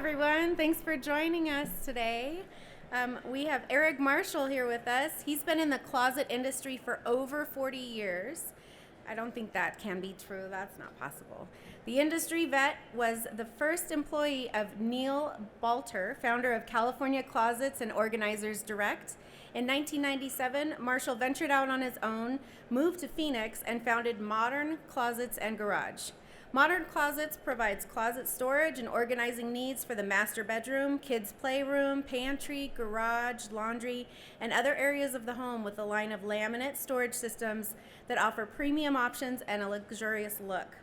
everyone. Thanks for joining us today. We have Eric Marshall here with us. He's been in the closet industry for over 40 years. I don't think that can be true. That's not possible. The industry vet was the first employee of Neil Balter, founder of California Closets and Organizers Direct. In 1997, Marshall ventured out on his own, moved to Phoenix, and founded Modern Closets and Garage. Modern Closets provides closet storage and organizing needs for the master bedroom, kids' playroom, pantry, garage, laundry, and other areas of the home with a line of laminate storage systems that offer premium options and a luxurious look.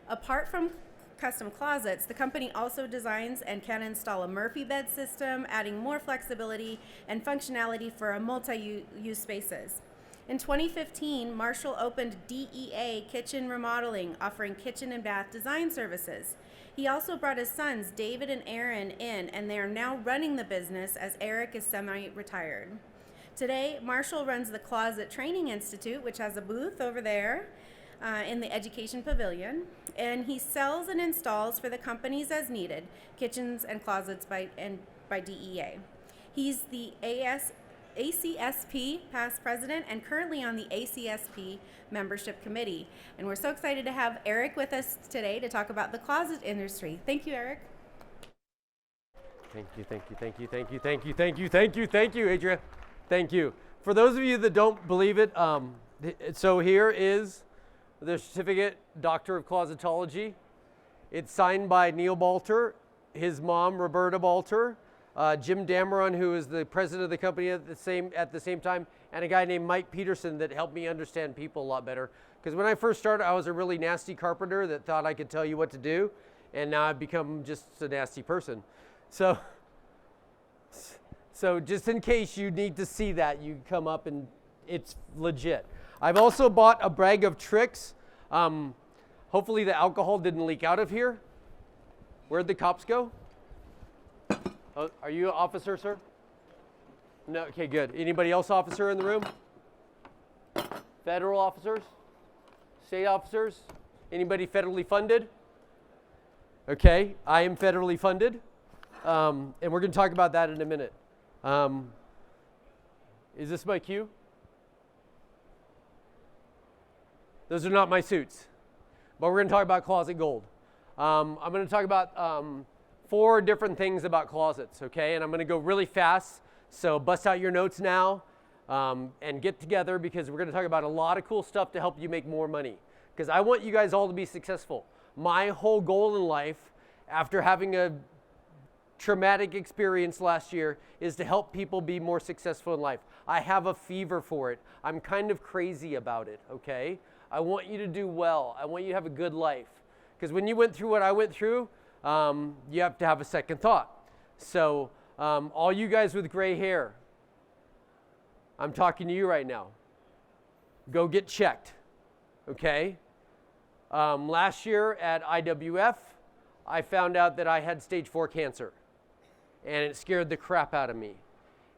Apart from custom closets, the company also designs and can install a Murphy bed system, adding more flexibility and functionality for multi-use spaces. In 2015, Marshall opened DEA Kitchen Remodeling, offering kitchen and bath design services. He also brought his sons, David and Aaron, in, and they are now running the business as Eric is semi-retired. Today, Marshall runs the Closet Training Institute, which has a booth over there in the Education Pavilion, and he sells and installs for the companies as needed, kitchens and closets by DEA. He's the ACSP past president and currently on the ACSP membership committee. And we're so excited to have Eric with us today to talk about the closet industry. Thank you, Eric. Thank you, Adria. Thank you. For those of you that don't believe it, so here is the certificate, Doctor of Closetology. It's signed by Neil Balter, his mom, Roberta Balter, Jim Dameron, who is the president of the company at the same time, and a guy named Mike Peterson that helped me understand people a lot better. Because when I first started, I was a really nasty carpenter that thought I could tell you what to do, and now I've become just a nasty person. So just in case you need to see that, you come up and it's legit. I've also bought a bag of tricks. Hopefully the alcohol didn't leak out of here. Where'd the cops go? Oh, are you an officer, sir? No, okay, good. Anybody else officer in the room? Federal officers? State officers? Anybody federally funded? Okay, I am federally funded. And we're going to talk about that in a minute. Is this my cue? Those are not my suits. But we're going to talk about closet gold. I'm going to talk about 4 different things about closets, okay? And I'm going to go really fast, so bust out your notes now and get together because we're going to talk about a lot of cool stuff to help you make more money. Because I want you guys all to be successful. My whole goal in life, after having a traumatic experience last year, is to help people be more successful in life. I have a fever for it. I'm kind of crazy about it, okay? I want you to do well. I want you to have a good life. Because when you went through what I went through, you have to have a second thought. So all you guys with gray hair, I'm talking to you right now. Go get checked, okay? Last year at IWF, I found out that I had stage 4 cancer. And it scared the crap out of me.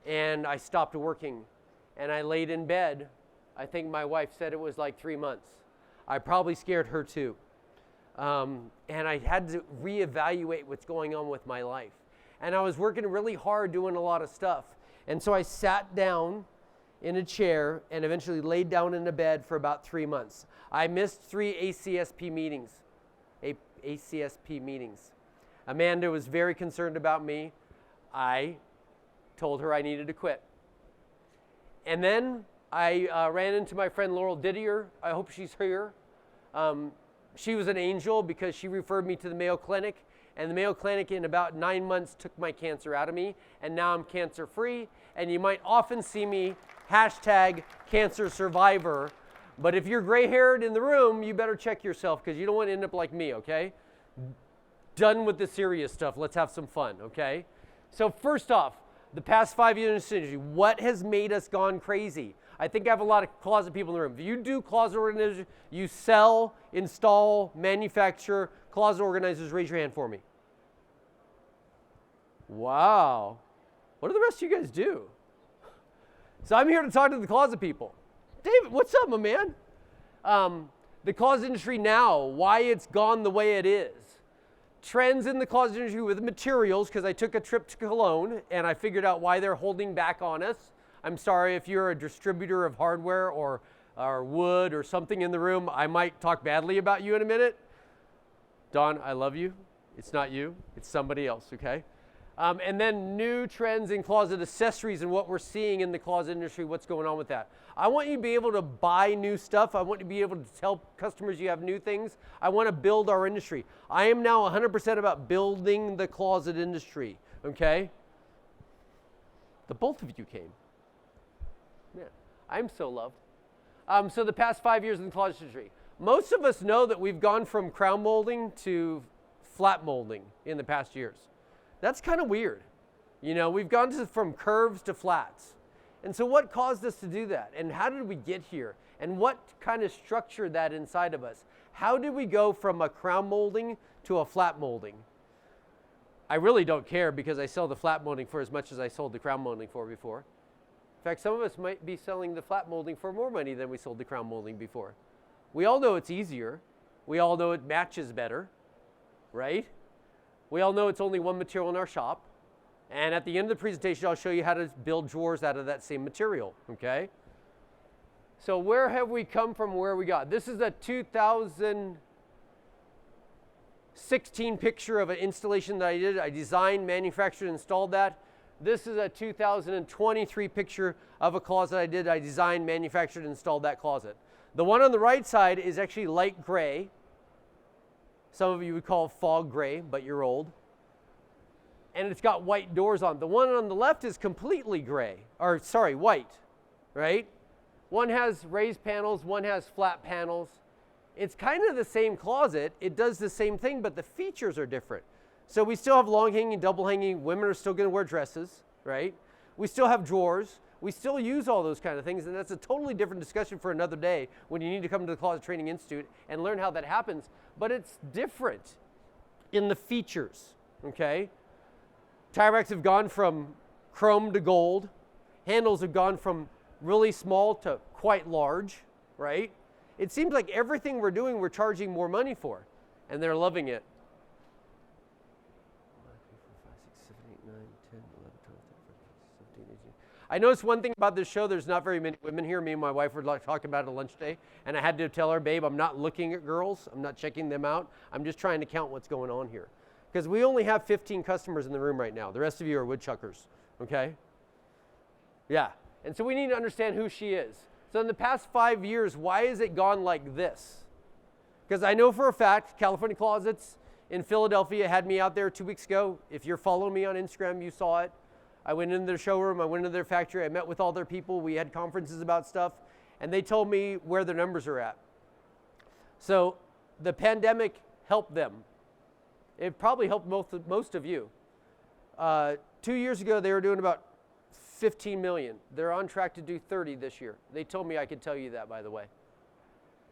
And I stopped working. And I laid in bed. I think my wife said it was like 3 months. I probably scared her too. And I had to reevaluate what's going on with my life. And I was working really hard doing a lot of stuff. And so I sat down in a chair and eventually laid down in a bed for about 3 months. I missed 3 ACSP meetings. ACSP meetings. Amanda was very concerned about me. I told her I needed to quit. And then I ran into my friend Laurel Didier. I hope she's here. She was an angel because she referred me to the Mayo Clinic, and the Mayo Clinic in about 9 months took my cancer out of me, and now I'm cancer free. And you might often see me #cancer survivor, but if you're gray haired in the room, you better check yourself because you don't want to end up like me, okay? Done with the serious stuff. Let's have some fun, okay? So first off, the past 5 years in this industry, what has made us gone crazy? I think I have a lot of closet people in the room. If you do closet organizers, you sell, install, manufacture closet organizers, raise your hand for me. Wow. What do the rest of you guys do? So I'm here to talk to the closet people. David, what's up, my man? The closet industry now, why it's gone the way it is. trends in the closet industry with materials, because I took a trip to Cologne and I figured out why they're holding back on us. I'm sorry if you're a distributor of hardware or wood or something in the room. I might talk badly about you in a minute. Don, I love you. It's not you. It's somebody else, okay? And then new trends in closet accessories and what we're seeing in the closet industry, what's going on with that. I want you to be able to buy new stuff. I want you to be able to tell customers you have new things. I want to build our industry. I am now 100% about building the closet industry, okay? The both of you came. Yeah, I'm so loved. So the past 5 years in the closet industry. Most of us know that we've gone from crown molding to flat molding in the past years. That's kind of weird. You know, we've gone from curves to flats. And so what caused us to do that? And how did we get here? And what kind of structured that inside of us? How did we go from a crown molding to a flat molding? I really don't care because I sell the flat molding for as much as I sold the crown molding for before. In fact, some of us might be selling the flat molding for more money than we sold the crown molding before. We all know it's easier. We all know it matches better, right? We all know it's only one material in our shop. And at the end of the presentation, I'll show you how to build drawers out of that same material, okay? So where have we come from, where we got? This is a 2016 picture of an installation that I did. I designed, manufactured, installed that. This is a 2023 picture of a closet I did. I designed, manufactured, installed that closet. The one on the right side is actually light gray. Some of you would call it fog gray, but you're old. And it's got white doors on. The one on the left is completely gray, or sorry, white, right? One has raised panels, one has flat panels. It's kind of the same closet. It does the same thing, but the features are different. So we still have long hanging, double hanging. Women are still going to wear dresses, right? We still have drawers. We still use all those kind of things, and that's a totally different discussion for another day when you need to come to the Closet Training Institute and learn how that happens. But it's different in the features, okay? Tie racks have gone from chrome to gold. Handles have gone from really small to quite large, right? It seems like everything we're doing, we're charging more money for, and they're loving it. 17, 18. I noticed one thing about this show, there's not very many women here. Me and my wife were talking about it at lunch day, and I had to tell her, babe, I'm not looking at girls. I'm not checking them out. I'm just trying to count what's going on here. Because we only have 15 customers in the room right now. The rest of you are woodchuckers, okay? Yeah, and so we need to understand who she is. So in the past 5 years, why has it gone like this? Because I know for a fact, California Closets in Philadelphia had me out there 2 weeks ago. If you're following me on Instagram, you saw it. I went into their showroom, I went into their factory, I met with all their people, we had conferences about stuff, and they told me where their numbers are at. So the pandemic helped them. It probably helped most of you. 2 years ago, they were doing about 15 million. They're on track to do 30 this year. They told me I could tell you that, by the way.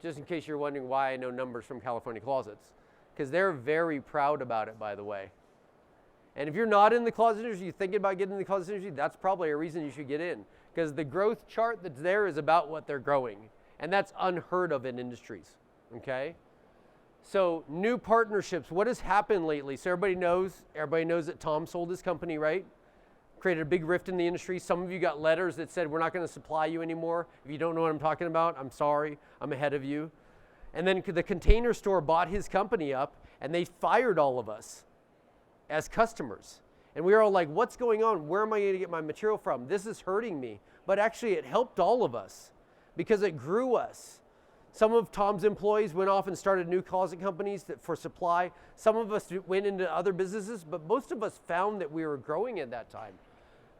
Just in case you're wondering why I know numbers from California Closets. Because they're very proud about it, by the way. And if you're not in the closet industry, you're thinking about getting in the closet industry, that's probably a reason you should get in. Because the growth chart that's there is about what they're growing. And that's unheard of in industries, okay? So new partnerships, what has happened lately? So everybody knows that Tom sold his company, right? Created a big rift in the industry. Some of you got letters that said, we're not going to supply you anymore. If you don't know what I'm talking about, I'm sorry, I'm ahead of you. And then the Container Store bought his company up, and they fired all of us as customers. And we were all like, what's going on? Where am I going to get my material from? This is hurting me. But actually, it helped all of us because it grew us. Some of Tom's employees went off and started new closet companies for supply. Some of us went into other businesses, but most of us found that we were growing at that time.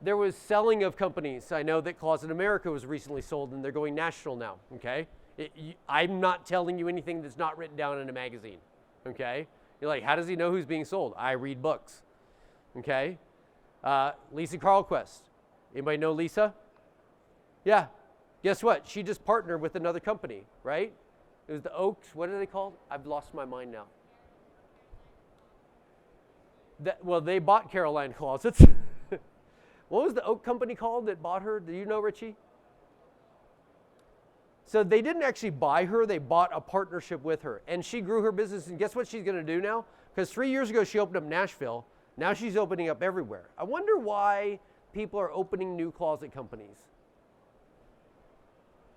There was selling of companies. I know that Closet America was recently sold, and they're going national now, okay? I'm not telling you anything that's not written down in a magazine, okay? You're like, how does he know who's being sold? I read books, okay? Lisa Carlquist. Anybody know Lisa? Yeah. Guess what? She just partnered with another company, right? It was the Oaks. What are they called? I've lost my mind now. Well, they bought Caroline Closets. What was the Oak company called that bought her? Do you know, Richie? So they didn't actually buy her. They bought a partnership with her. And she grew her business. And guess what she's going to do now? Because 3 years ago, she opened up Nashville. Now she's opening up everywhere. I wonder why people are opening new closet companies.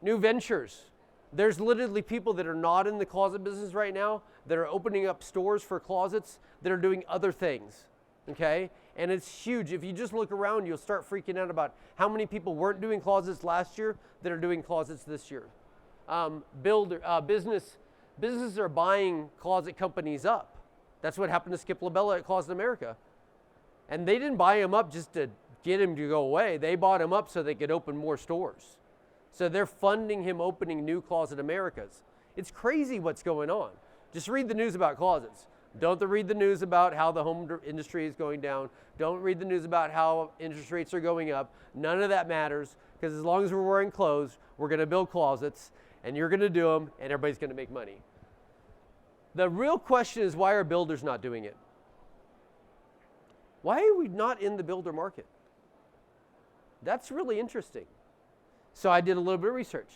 New ventures. There's literally people that are not in the closet business right now that are opening up stores for closets that are doing other things, okay? And it's huge. If you just look around, you'll start freaking out about how many people weren't doing closets last year that are doing closets this year. Businesses are buying closet companies up. That's what happened to Skip LaBella at Closet America. And they didn't buy him up just to get him to go away. They bought him up so they could open more stores. So they're funding him opening new Closet Americas. It's crazy what's going on. Just read the news about closets. Don't read the news about how the home industry is going down. Don't read the news about how interest rates are going up. None of that matters, because as long as we're wearing clothes, we're going to build closets, and you're going to do them, and everybody's going to make money. The real question is, why are builders not doing it? Why are we not in the builder market? That's really interesting. So I did a little bit of research.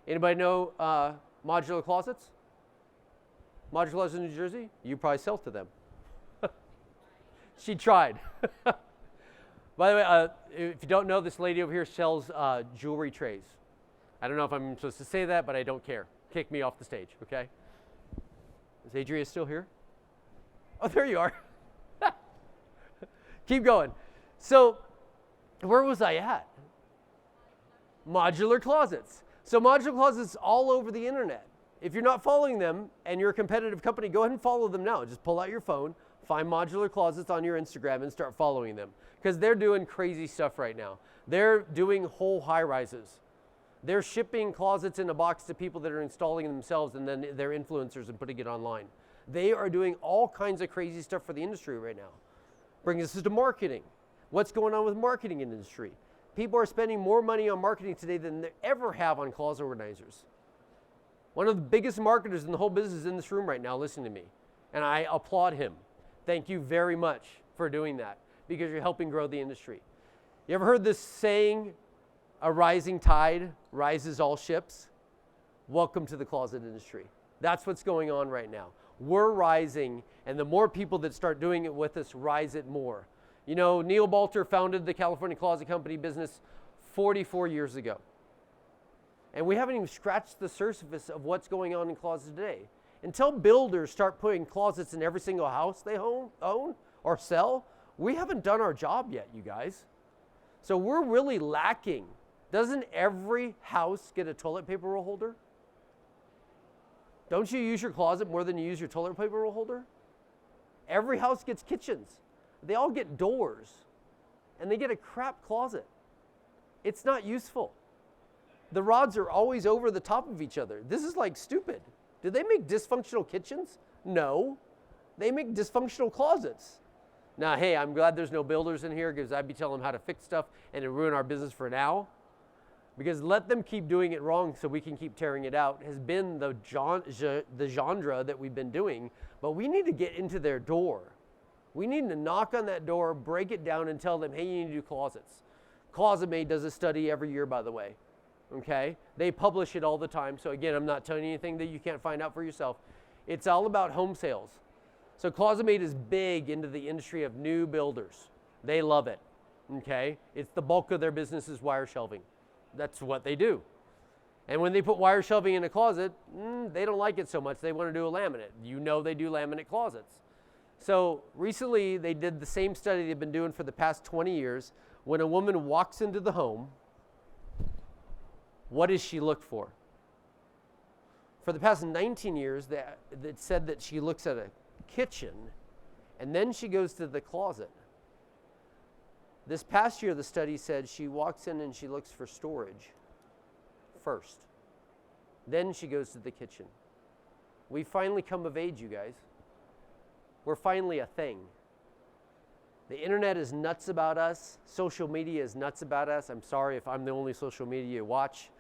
Anybody know modular closets? Modular closets in New Jersey? You probably sell to them. She tried. By the way, if you don't know, this lady over here sells jewelry trays. I don't know if I'm supposed to say that, but I don't care. Kick me off the stage, okay? Is Adria still here? Oh, there you are. Keep going. So, where was I at? Modular closets. So modular closets all over the internet. If you're not following them and you're a competitive company, go ahead and follow them now. Just pull out your phone, find modular closets on your Instagram and start following them, because they're doing crazy stuff right now. They're doing whole high rises. They're shipping closets in a box to people that are installing themselves, and then they're influencers and putting it online. They are doing all kinds of crazy stuff for the industry right now. Brings us to marketing. What's going on with marketing in the industry? People are spending more money on marketing today than they ever have on closet organizers. One of the biggest marketers in the whole business is in this room right now, listening to me. And I applaud him. Thank you very much for doing that, because you're helping grow the industry. You ever heard this saying, a rising tide rises all ships? Welcome to the closet industry. That's what's going on right now. We're rising, and the more people that start doing it with us, rise it more. You know, Neil Balter founded the California Closet Company business 44 years ago. And we haven't even scratched the surface of what's going on in closets today. Until builders start putting closets in every single house they own or sell, we haven't done our job yet, you guys. So we're really lacking. Doesn't every house get a toilet paper roll holder? Don't you use your closet more than you use your toilet paper roll holder? Every house gets kitchens. They all get doors, and they get a crap closet. It's not useful. The rods are always over the top of each other. This is like stupid. Do they make dysfunctional kitchens? No. They make dysfunctional closets. Now, hey, I'm glad there's no builders in here, because I'd be telling them how to fix stuff and it ruin our business for now. Because let them keep doing it wrong so we can keep tearing it out has been the genre that we've been doing. But we need to get into their door. We need to knock on that door, break it down, and tell them, hey, you need to do closets. ClosetMate does a study every year, by the way. Okay? They publish it all the time. So again, I'm not telling you anything that you can't find out for yourself. It's all about home sales. So ClosetMate is big into the industry of new builders. They love it. Okay? It's the bulk of their business is wire shelving. That's what they do. And when they put wire shelving in a closet, they don't like it so much. They want to do a laminate. You know they do laminate closets. So recently they did the same study they've been doing for the past 20 years. When a woman walks into the home, what does she look for? For the past 19 years, that said that she looks at a kitchen, and then she goes to the closet. This past year, the study said she walks in and she looks for storage first. Then she goes to the kitchen. We finally come of age, you guys. We're finally a thing. The internet is nuts about us. Social media is nuts about us. I'm sorry if I'm the only social media you watch.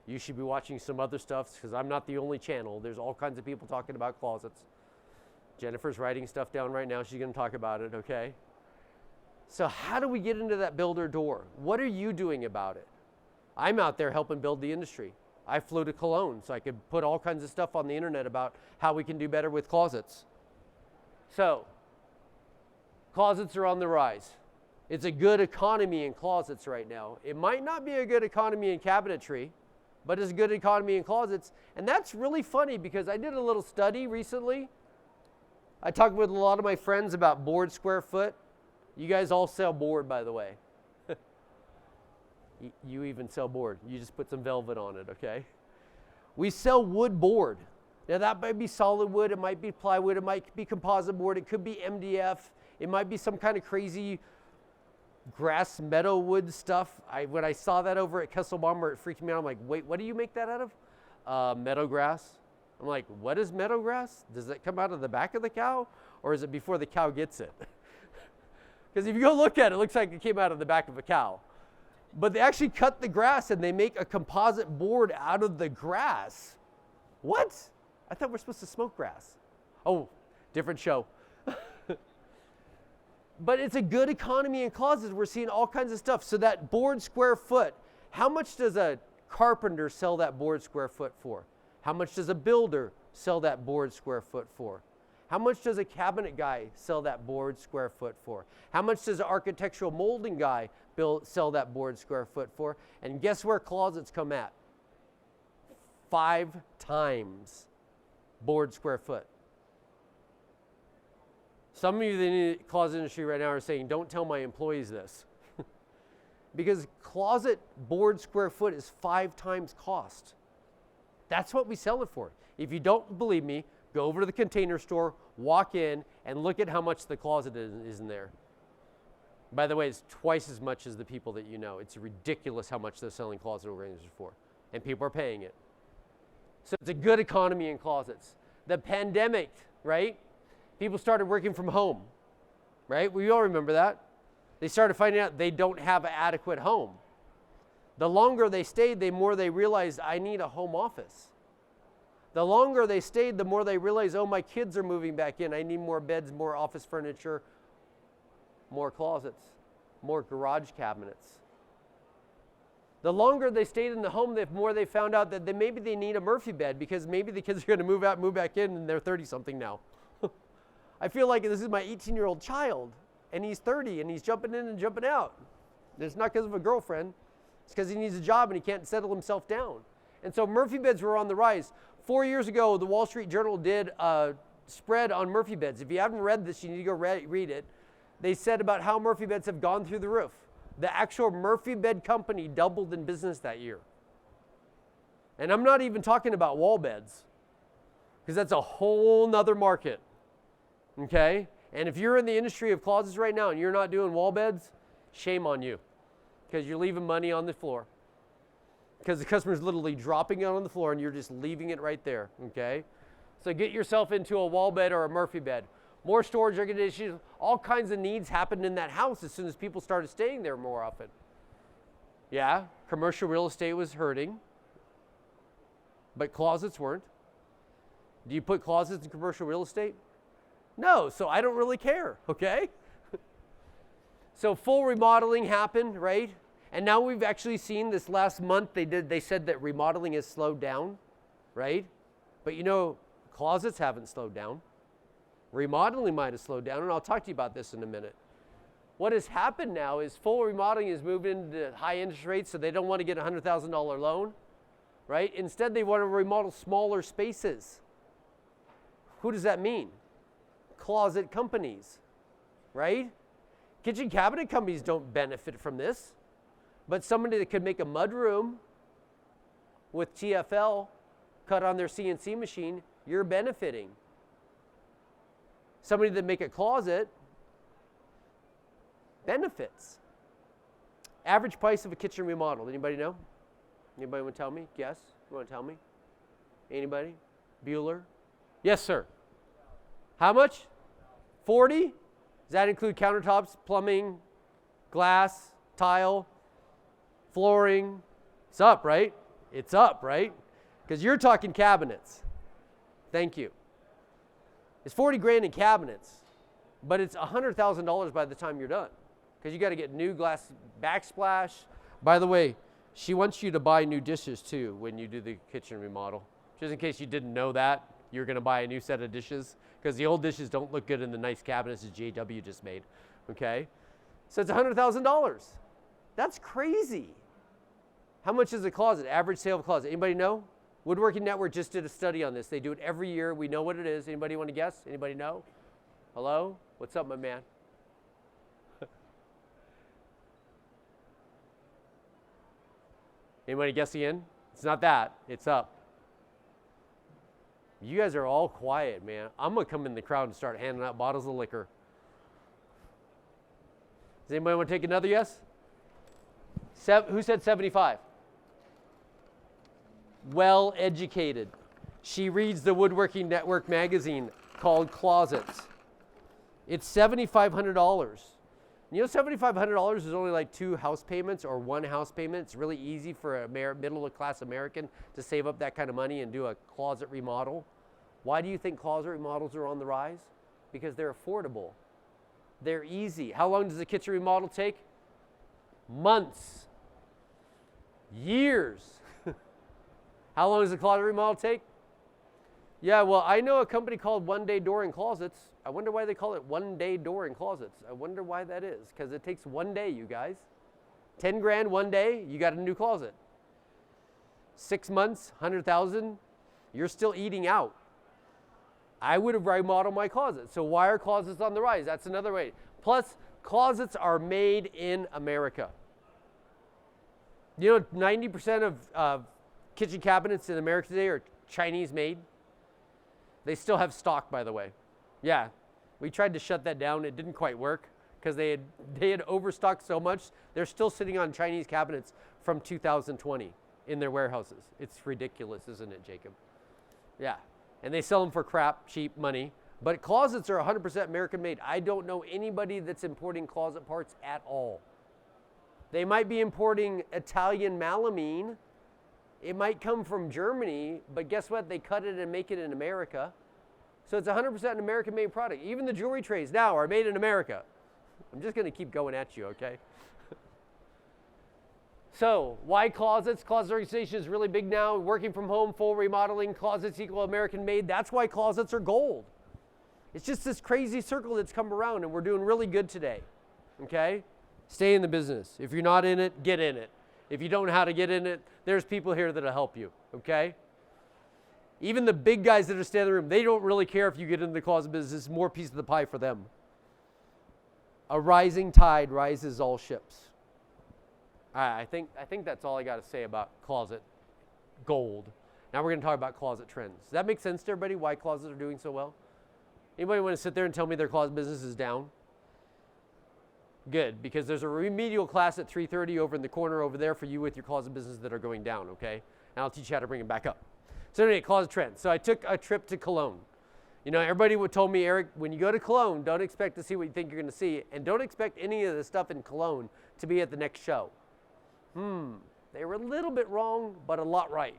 You should be watching some other stuff, because I'm not the only channel. There's all kinds of people talking about closets. Jennifer's writing stuff down right now. She's going to talk about it, okay? So how do we get into that builder door? What are you doing about it? I'm out there helping build the industry. I flew to Cologne so I could put all kinds of stuff on the internet about how we can do better with closets. So, closets are on the rise. It's a good economy in closets right now. It might not be a good economy in cabinetry, but it's a good economy in closets. And that's really funny because I did a little study recently. I talked with a lot of my friends about board square foot. You guys all sell board, by the way. You even sell board. You just put some velvet on it, okay? We sell wood board. Now that might be solid wood, it might be plywood, it might be composite board, it could be MDF, it might be some kind of crazy grass meadow wood stuff. When I saw that over at Kesselbaumer, it freaked me out. I'm like, wait, what do you make that out of? Meadow grass. I'm like, what is meadow grass? Does it come out of the back of the cow, or is it before the cow gets it? Because if you go look at it, it looks like it came out of the back of a cow. But they actually cut the grass and they make a composite board out of the grass. What? I thought we're supposed to smoke grass. Oh, different show. But it's a good economy in closets. We're seeing all kinds of stuff. So that board square foot, how much does a carpenter sell that board square foot for? How much does a builder sell that board square foot for? How much does a cabinet guy sell that board square foot for? How much does an architectural molding guy sell that board square foot for? And guess where closets come at? 5 times board square foot. Some of you in the closet industry right now are saying, don't tell my employees this. Because closet board square foot is 5 times cost. That's what we sell it for. If you don't believe me, go over to the Container Store, walk in, and look at how much the closet is in there. By the way, it's twice as much as the people that you know. It's ridiculous how much they're selling closet organizers for. And people are paying it. So it's a good economy in closets. The pandemic, right? People started working from home, right? We all remember that. They started finding out they don't have an adequate home. The longer they stayed, the more they realized, I need a home office. The longer they stayed, the more they realized, oh, my kids are moving back in. I need more beds, more office furniture, more closets, more garage cabinets. The longer they stayed in the home, the more they found out that maybe they need a Murphy bed because maybe the kids are going to move out, move back in, and they're 30-something now. I feel like this is my 18-year-old child, and he's 30, and he's jumping in and jumping out. It's not because of a girlfriend. It's because he needs a job, and he can't settle himself down. And so Murphy beds were on the rise. 4 years ago, the Wall Street Journal did a spread on Murphy beds. If you haven't read this, you need to go read it. They said about how Murphy beds have gone through the roof. The actual Murphy bed company doubled in business that year. And I'm not even talking about wall beds, because that's a whole nother market. Okay? And if you're in the industry of closets right now and you're not doing wall beds, shame on you, because you're leaving money on the floor. Because the customer's literally dropping it on the floor and you're just leaving it right there, okay? So get yourself into a wall bed or a Murphy bed. More storage, air conditioning, all kinds of needs happened in that house as soon as people started staying there more often. Yeah, commercial real estate was hurting, but closets weren't. Do you put closets in commercial real estate? No, so I don't really care, okay? So full remodeling happened, right? And now we've actually seen this last month, they said that remodeling has slowed down, right? But you know, closets haven't slowed down. Remodeling might have slowed down, and I'll talk to you about this in a minute. What has happened now is full remodeling is moved into high interest rates, so they don't want to get a $100,000 loan, right? Instead, they want to remodel smaller spaces. Who does that mean? Closet companies, right? Kitchen cabinet companies don't benefit from this. But somebody that could make a mudroom with TFL cut on their CNC machine, you're benefiting. Somebody that make a closet benefits. Average price of a kitchen remodel, anybody know? Anybody want to tell me? Yes? You want to tell me? Anybody? Bueller? Yes, sir. How much? 40? Does that include countertops, plumbing, glass, tile, flooring? It's up, right? It's up, right? Because you're talking cabinets. Thank you. It's 40 grand in cabinets, but it's $100,000 by the time you're done. Because you got to get new glass backsplash. By the way, she wants you to buy new dishes too when you do the kitchen remodel. Just in case you didn't know that. you're going to buy a new set of dishes because the old dishes don't look good in the nice cabinets that JW just made, okay? So it's $100,000. That's crazy. How much is a closet? Average sale of a closet. Anybody know? Woodworking Network just did a study on this. They do it every year. We know what it is. Anybody want to guess? Anybody know? Hello? What's up, my man? Anybody guess again? It's not that. It's up. You guys are all quiet, man. I'm going to come in the crowd and start handing out bottles of liquor. Does anybody want to take another yes? Who said 75? Well educated. She reads the Woodworking Network magazine called Closets. It's $7,500. You know, $7,500 is only like 2 house payments or 1 house payment. It's really easy for a middle-class American to save up that kind of money and do a closet remodel. Why do you think closet remodels are on the rise? Because they're affordable. They're easy. How long does a kitchen remodel take? Months. Years. How long does a closet remodel take? Yeah, well, I know a company called One Day Door and Closets. I wonder why they call it One Day Door and Closets. I wonder why that is, because it takes 1 day, you guys. 10 grand 1 day, you got a new closet. 6 months, 100,000, you're still eating out. I would have remodeled my closet. So why are closets on the rise? That's another way. Plus, closets are made in America. You know, 90% of kitchen cabinets in America today are Chinese made. They still have stock, by the way. Yeah, we tried to shut that down. It didn't quite work because they had overstocked so much. They're still sitting on Chinese cabinets from 2020 in their warehouses. It's ridiculous, isn't it, Jacob? Yeah, and they sell them for crap, cheap money. But closets are 100% American made. I don't know anybody that's importing closet parts at all. They might be importing Italian melamine. It might come from Germany, but guess what? They cut it and make it in America. So it's 100% an American-made product. Even the jewelry trays now are made in America. I'm just going to keep going at you, okay? So why closets? Closet organization is really big now. Working from home, full remodeling, closets equal American-made. That's why closets are gold. It's just this crazy circle that's come around, and we're doing really good today, okay? Stay in the business. If you're not in it, get in it. If you don't know how to get in it, there's people here that'll help you, okay? Even the big guys that are standing in the room, they don't really care if you get into the closet business. It's more piece of the pie for them. A rising tide rises all ships. All right, I think that's all I got to say about closet gold. Now we're going to talk about closet trends. Does that make sense to everybody, why closets are doing so well? Anybody want to sit there and tell me their closet business is down? Good, because there's a remedial class at 3:30 over in the corner over there for you with your closet business that are going down, okay? And I'll teach you how to bring them back up. So anyway, closet trends. So I took a trip to Cologne. You know, everybody told me, Eric, when you go to Cologne, don't expect to see what you think you're going to see, and don't expect any of the stuff in Cologne to be at the next show. They were a little bit wrong, but a lot right.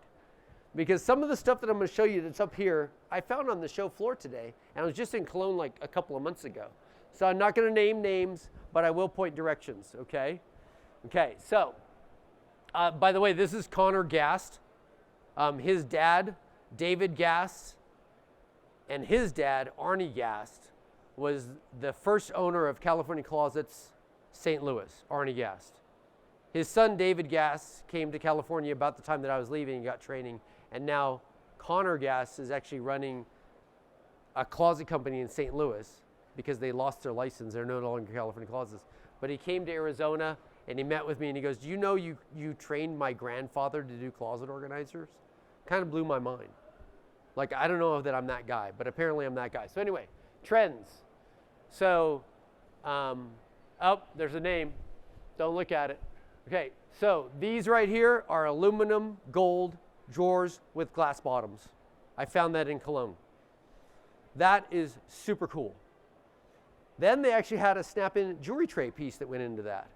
Because some of the stuff that I'm going to show you that's up here, I found on the show floor today, and I was just in Cologne like a couple of months ago. So I'm not going to name names, but I will point directions, okay? Okay, so, by the way, this is Connor Gast. His dad, David Gast, and his dad, Arnie Gast, was the first owner of California Closets, St. Louis, Arnie Gast. His son, David Gast, came to California about the time that I was leaving and got training, and now Connor Gast is actually running a closet company in St. Louis because they lost their license. They're no longer California Closets. But he came to Arizona, and he met with me, and he goes, do you know you trained my grandfather to do closet organizers? Kind of blew my mind. Like, I don't know that I'm that guy, but apparently I'm that guy. So anyway, trends. So, oh, there's a name. Don't look at it. Okay, so these right here are aluminum gold drawers with glass bottoms. I found that in Cologne. That is super cool. Then they actually had a snap-in jewelry tray piece that went into that,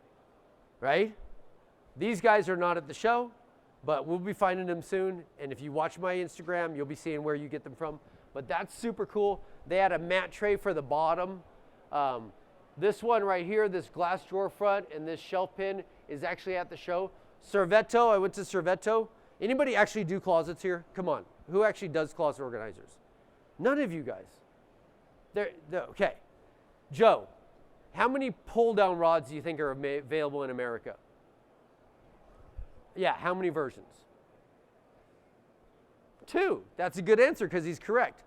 right? These guys are not at the show, but we'll be finding them soon. And if you watch my Instagram, you'll be seeing where you get them from. But that's super cool. They had a mat tray for the bottom. This one right here, this glass drawer front and this shelf pin is actually at the show. Servetto, I went to Servetto. Anybody actually do closets here? Come on. Who actually does closet organizers? None of you guys. Okay. Joe, how many pull-down rods do you think are available in America? Yeah, how many versions? 2. That's a good answer because he's correct.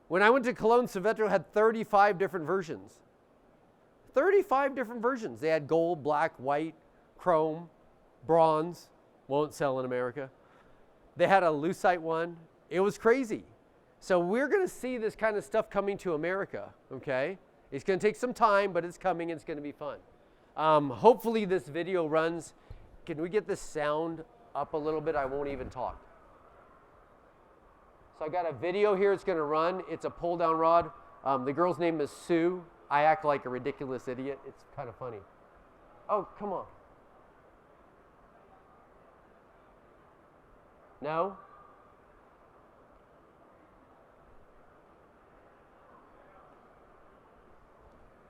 When I went to Cologne, Sovetro had 35 different versions. 35 different versions. They had gold, black, white, chrome, bronze. Won't sell in America. They had a lucite one. It was crazy. So we're going to see this kind of stuff coming to America, okay? It's going to take some time, but it's coming and it's going to be fun. Hopefully this video runs. Can we get this sound up a little bit? I won't even talk. So I got a video here. It's going to run. It's a pull-down rod. The girl's name is Sue. I act like a ridiculous idiot. It's kind of funny. Oh, come on. No?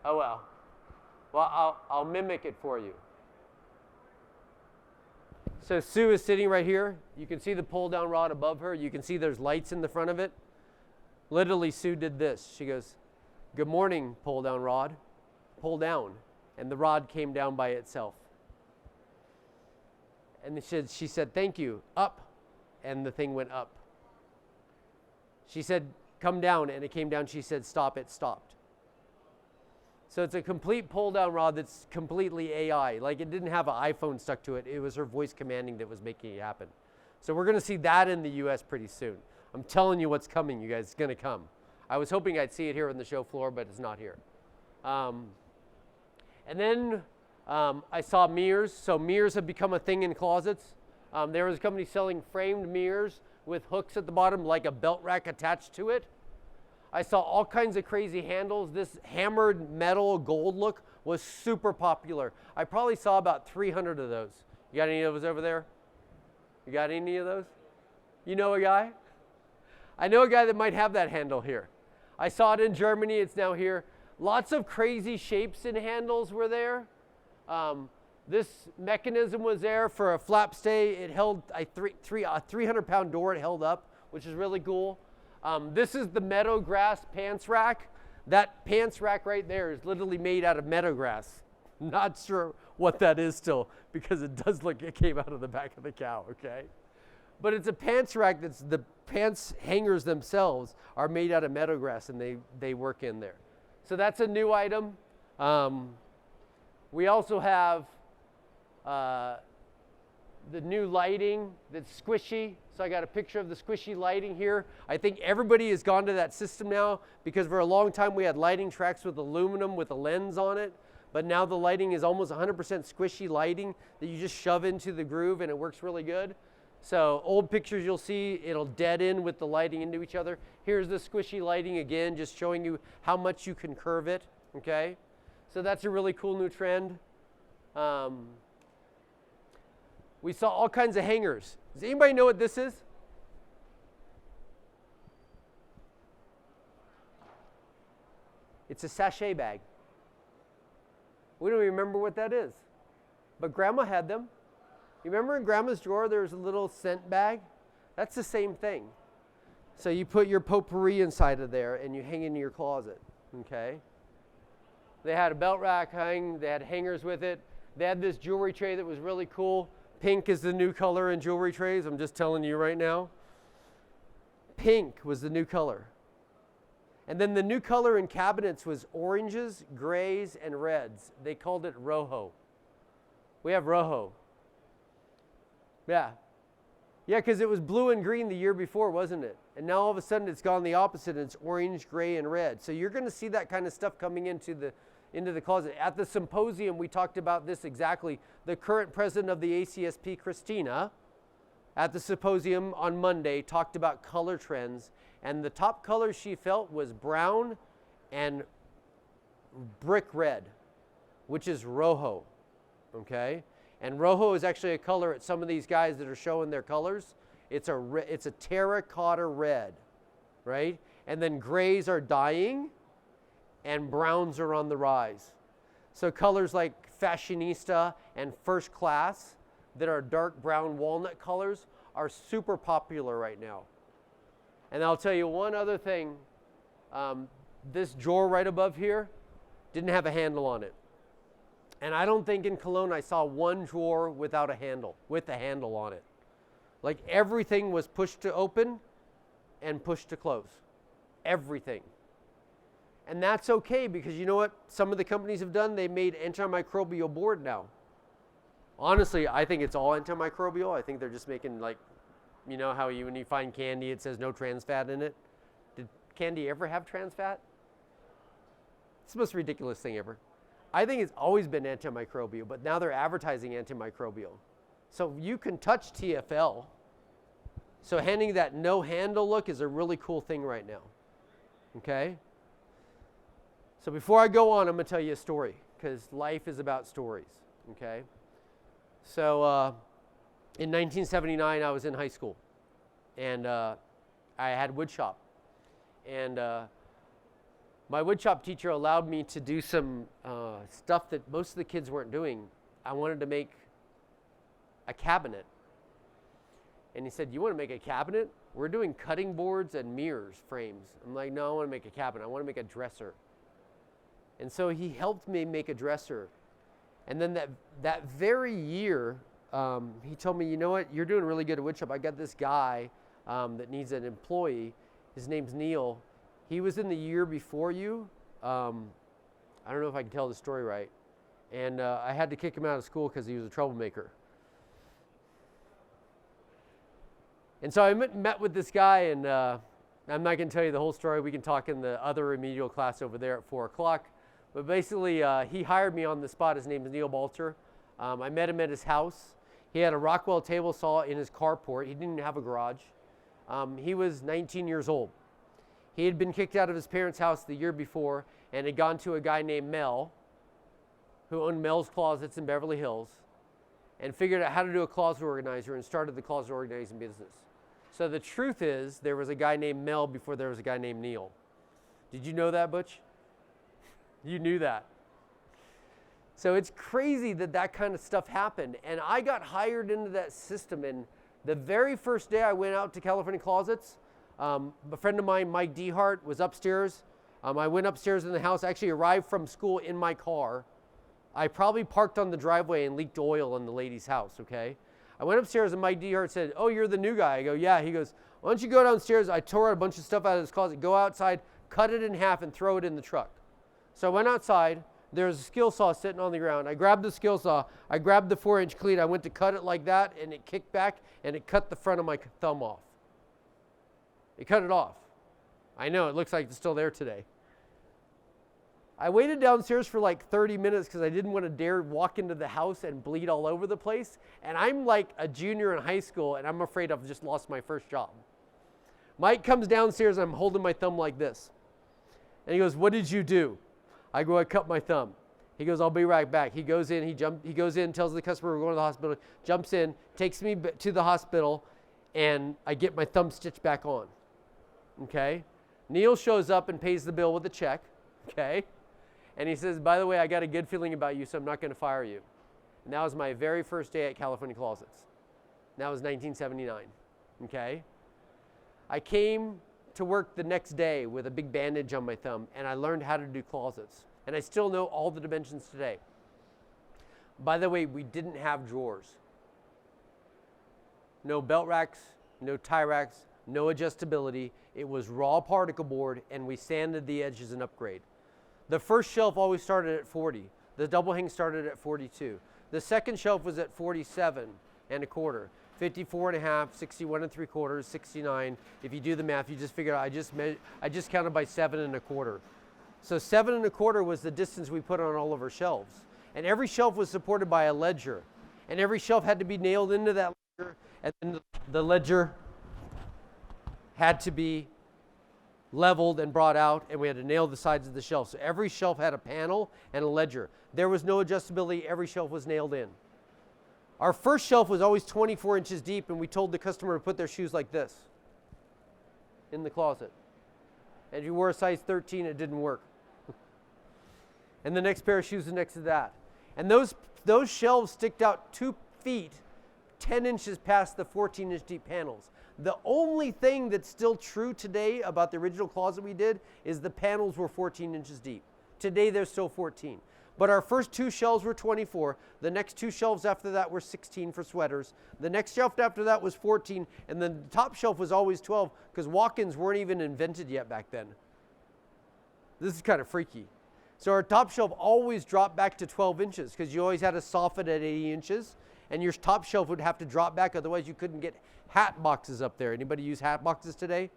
Oh, well. Well, I'll mimic it for you. So Sue is sitting right here. You can see the pull-down rod above her. You can see there's lights in the front of it. Literally, Sue did this. She goes, "Good morning, pull-down rod. Pull down." And the rod came down by itself. And she said, "Thank you, up." And the thing went up. She said, "Come down," and it came down. She said, "Stop," it stopped. So it's a complete pull-down rod that's completely AI. Like it didn't have an iPhone stuck to it. It was her voice commanding that was making it happen. So we're going to see that in the US pretty soon. I'm telling you what's coming, you guys. It's going to come. I was hoping I'd see it here on the show floor, but it's not here. And then I saw mirrors. So mirrors have become a thing in closets. There was a company selling framed mirrors with hooks at the bottom like a belt rack attached to it. I saw all kinds of crazy handles. This hammered metal gold look was super popular. I probably saw about 300 of those. You got any of those over there? You got any of those? You know a guy? I know a guy that might have that handle here. I saw it in Germany. It's now here. Lots of crazy shapes and handles were there. This mechanism was there for a flap stay. It held a 300-pound door. It held up, which is really cool. This is the meadow grass pants rack. That pants rack right there is literally made out of meadow grass. Not sure what that is still because it does look it came out of the back of the cow, okay? But it's a pants rack that's the pants hangers themselves are made out of meadow grass and they work in there. So that's a new item. We also have the new lighting that's squishy. So I got a picture of the squishy lighting here. I think everybody has gone to that system now because for a long time we had lighting tracks with aluminum with a lens on it. But now the lighting is almost 100% squishy lighting that you just shove into the groove and it works really good. So old pictures you'll see, it'll dead in with the lighting into each other. Here's the squishy lighting again, just showing you how much you can curve it, okay? So that's a really cool new trend. We saw all kinds of hangers. Does anybody know what this is? It's a sachet bag. We don't even remember what that is. But Grandma had them. You remember in Grandma's drawer there was a little scent bag? That's the same thing. So you put your potpourri inside of there and you hang it in your closet, okay? They had a belt rack hang, they had hangers with it. They had this jewelry tray that was really cool. Pink is the new color in jewelry trays, I'm just telling you right now. Pink was the new color. And then the new color in cabinets was oranges, grays, and reds. They called it Rojo. We have Rojo. Yeah. Yeah, because it was blue and green the year before, wasn't it? And now all of a sudden it's gone the opposite and it's orange, gray, and red. So you're going to see that kind of stuff coming into the closet. At the symposium, we talked about this exactly. The current president of the ACSP, Christina, at the symposium on Monday, talked about color trends. And the top color she felt was brown and brick red, which is Rojo, okay? And Rojo is actually a color at some of these guys that are showing their colors. It's a terracotta red, right? And then grays are dying and browns are on the rise. So colors like fashionista and first class that are dark brown walnut colors are super popular right now. And I'll tell you one other thing This drawer right above here didn't have a handle on it. And I don't think in Cologne I saw one drawer without a handle, with a handle on it. Like everything was pushed to open and pushed to close. Everything. And that's okay, because you know what some of the companies have done? They made antimicrobial board now. Honestly, I think it's all antimicrobial. I think they're just making, like, you know how when you find candy it says no trans fat in it? Did candy ever have trans fat? It's the most ridiculous thing ever. I think it's always been antimicrobial, but now they're advertising antimicrobial. So you can touch TFL. So handing that no handle look is a really cool thing right now. Okay? So before I go on, I'm going to tell you a story, because life is about stories. Okay? So in 1979, I was in high school, and I had wood shop. And my woodshop teacher allowed me to do some stuff that most of the kids weren't doing. I wanted to make a cabinet. And he said, "You want to make a cabinet? We're doing cutting boards and mirrors, frames." I'm like, "No, I want to make a cabinet. I want to make a dresser." And so he helped me make a dresser. And then that very year, he told me, "You know what? You're doing really good at woodshop. I got this guy that needs an employee. His name's Neil. He was in the year before you. I don't know if I can tell the story right. And I had to kick him out of school because he was a troublemaker." And so I met with this guy, and I'm not going to tell you the whole story. We can talk in the other remedial class over there at 4 o'clock. But basically, he hired me on the spot. His name is Neil Balter. I met him at his house. He had a Rockwell table saw in his carport. He didn't even have a garage. He was 19 years old. He had been kicked out of his parents' house the year before and had gone to a guy named Mel, who owned Mel's Closets in Beverly Hills, and figured out how to do a closet organizer and started the closet organizing business. So the truth is, there was a guy named Mel before there was a guy named Neil. Did you know that, Butch? You knew that. So it's crazy that that kind of stuff happened. And I got hired into that system. And the very first day I went out to California Closets, a friend of mine, Mike Dehart, was upstairs. I went upstairs in the house, actually arrived from school in my car. I probably parked on the driveway and leaked oil in the lady's house, okay? I went upstairs and Mike Dehart said, "Oh, you're the new guy." I go, "Yeah." He goes, "Why don't you go downstairs?" I tore out a bunch of stuff out of his closet, go outside, cut it in half, and throw it in the truck. So I went outside. There was a skill saw sitting on the ground. I grabbed the skill saw. I grabbed the 4-inch cleat. I went to cut it like that, and it kicked back, and it cut the front of my thumb off. It cut it off. I know, it looks like it's still there today. I waited downstairs for like 30 minutes because I didn't want to dare walk into the house and bleed all over the place. And I'm like a junior in high school, and I'm afraid I've just lost my first job. Mike comes downstairs, and I'm holding my thumb like this. And he goes, "What did you do?" I go, "I cut my thumb." He goes, "I'll be right back." He goes in, he goes in, tells the customer we're going to the hospital, jumps in, takes me to the hospital, and I get my thumb stitched back on. Okay? Neil shows up and pays the bill with a check. Okay? And he says, "By the way, I got a good feeling about you, so I'm not going to fire you." And that was my very first day at California Closets. And that was 1979. Okay? I came to work the next day with a big bandage on my thumb, and I learned how to do closets. And I still know all the dimensions today. By the way, we didn't have drawers. No belt racks, no tie racks, no adjustability. It was raw particle board, and we sanded the edges an upgrade. The first shelf always started at 40. The double hang started at 42. The second shelf was at 47 and a quarter. 54 and a half, 61 and 3/4, 69. If you do the math, you just figure out, I just counted by 7 and a quarter. So 7 and a quarter was the distance we put on all of our shelves. And every shelf was supported by a ledger. And every shelf had to be nailed into that ledger. And then the ledger had to be leveled and brought out, and we had to nail the sides of the shelf. So every shelf had a panel and a ledger. There was no adjustability. Every shelf was nailed in. Our first shelf was always 24 inches deep, and we told the customer to put their shoes like this in the closet. And if you wore a size 13, it didn't work. And the next pair of shoes is next to that. And those shelves sticked out 2 feet 10 inches past the 14-inch deep panels. The only thing that's still true today about the original closet we did is the panels were 14 inches deep. Today they're still 14. But our first 2 shelves were 24. The next 2 shelves after that were 16 for sweaters. The next shelf after that was 14. And then the top shelf was always 12 because walk-ins weren't even invented yet back then. This is kind of freaky. So our top shelf always dropped back to 12 inches because you always had a soffit at 80 inches. And your top shelf would have to drop back, otherwise you couldn't get hat boxes up there. Anybody use hat boxes today?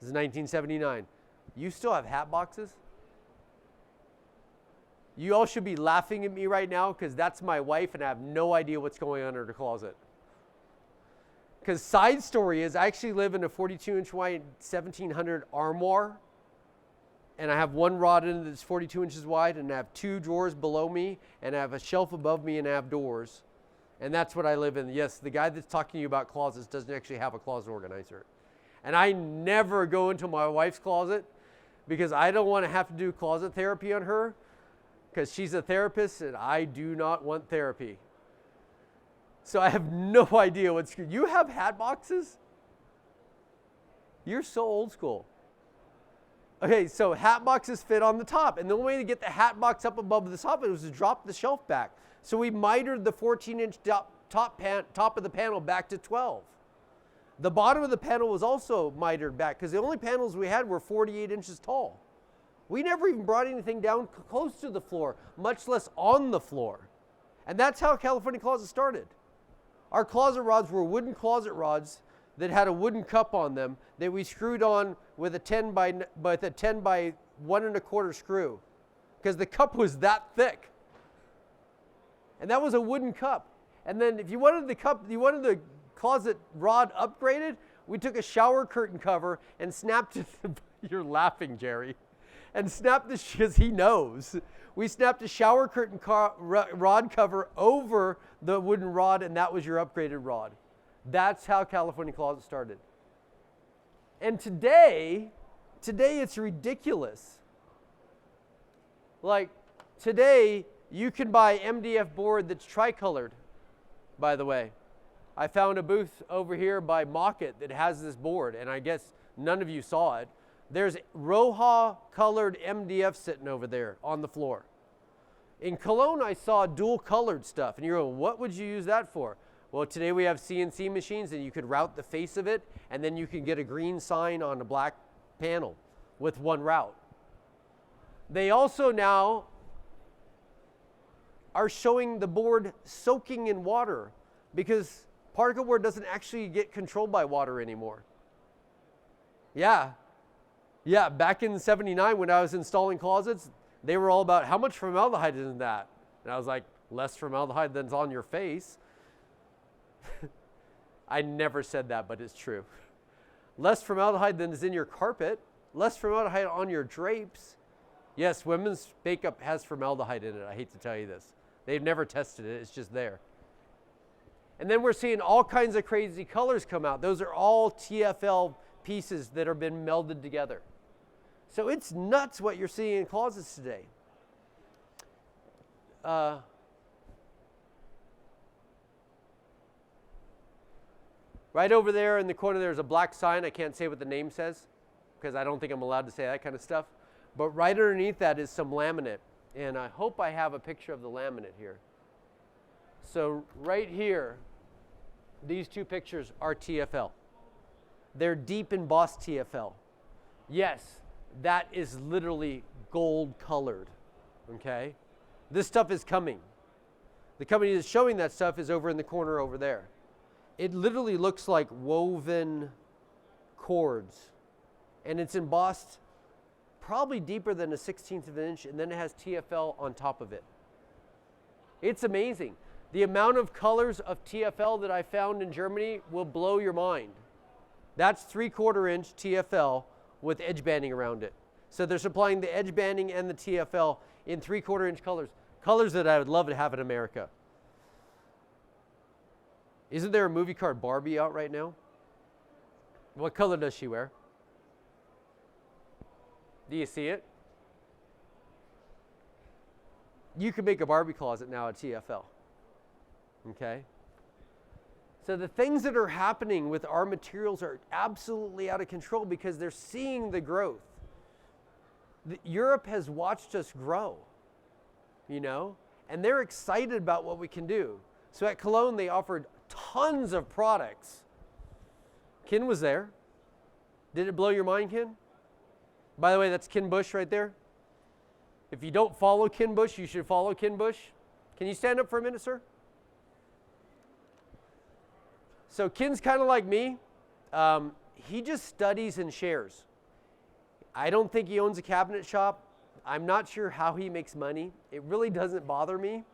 This is 1979. You still have hat boxes? You all should be laughing at me right now because that's my wife and I have no idea what's going on in her closet. Because side story is I actually live in a 42-inch wide 1700 armoire. And I have one rod in it that's 42 inches wide, and I have 2 drawers below me, and I have a shelf above me, and I have doors. And that's what I live in. Yes, the guy that's talking to you about closets doesn't actually have a closet organizer. And I never go into my wife's closet because I don't want to have to do closet therapy on her because she's a therapist, and I do not want therapy. So I have no idea what's... You have hat boxes? You're so old school. Okay, so hat boxes fit on the top, and the only way to get the hat box up above the top was to drop the shelf back. So we mitered the 14-inch top of the panel back to 12. The bottom of the panel was also mitered back because the only panels we had were 48 inches tall. We never even brought anything down close to the floor, much less on the floor. And that's how California Closet started. Our closet rods were wooden closet rods that had a wooden cup on them that we screwed on with a 10 by 1 1/4 screw because the cup was that thick. And that was a wooden cup. And then if you wanted the closet rod upgraded, we took a shower curtain cover and snapped it. You're laughing, Jerry. And snapped this because he knows. We snapped a shower curtain rod cover over the wooden rod, and that was your upgraded rod. That's how California Closet started. And today it's ridiculous. Like today, you can buy MDF board that's tricolored, by the way. I found a booth over here by Mocket that has this board, and I guess none of you saw it. There's Roja colored MDF sitting over there on the floor. In Cologne, I saw dual colored stuff, and you're going, what would you use that for? Well, today we have CNC machines, and you could route the face of it, and then you can get a green sign on a black panel with one route. They also now are showing the board soaking in water because particle board doesn't actually get controlled by water anymore. Yeah, back in '79 when I was installing closets, they were all about how much formaldehyde is in that? And I was like, less formaldehyde than's on your face. I never said that, but it's true. Less formaldehyde than is in your carpet, less formaldehyde on your drapes. Yes, women's makeup has formaldehyde in it. I hate to tell you this. They've never tested it. It's just there. And then we're seeing all kinds of crazy colors come out. Those are all TFL pieces that have been melded together. So it's nuts what you're seeing in closets today. Right over there in the corner, there's a black sign. I can't say what the name says because I don't think I'm allowed to say that kind of stuff. But right underneath that is some laminate. And I hope I have a picture of the laminate here. So right here, these 2 pictures are TFL. They're deep embossed TFL. Yes, that is literally gold colored, okay? This stuff is coming. The company that's showing that stuff is over in the corner over there. It literally looks like woven cords, and it's embossed probably deeper than a 1/16 of an inch, and then it has TFL on top of it. It's amazing. The amount of colors of TFL that I found in Germany will blow your mind. That's 3/4 inch TFL with edge banding around it. So they're supplying the edge banding and the TFL in 3/4 inch colors. Colors that I would love to have in America. Isn't there a movie called Barbie out right now? What color does she wear? Do you see it? You can make a Barbie closet now at TFL. Okay? So the things that are happening with our materials are absolutely out of control because they're seeing the growth. Europe has watched us grow, you know, and they're excited about what we can do. So at Cologne, they offered tons of products. Ken was there. Did it blow your mind, Ken? By the way, that's Ken Bush right there. If you don't follow Ken Bush, you should follow Ken Bush. Can you stand up for a minute, sir? So Ken's kind of like me. He just studies and shares. I don't think he owns a cabinet shop. I'm not sure how he makes money. It really doesn't bother me.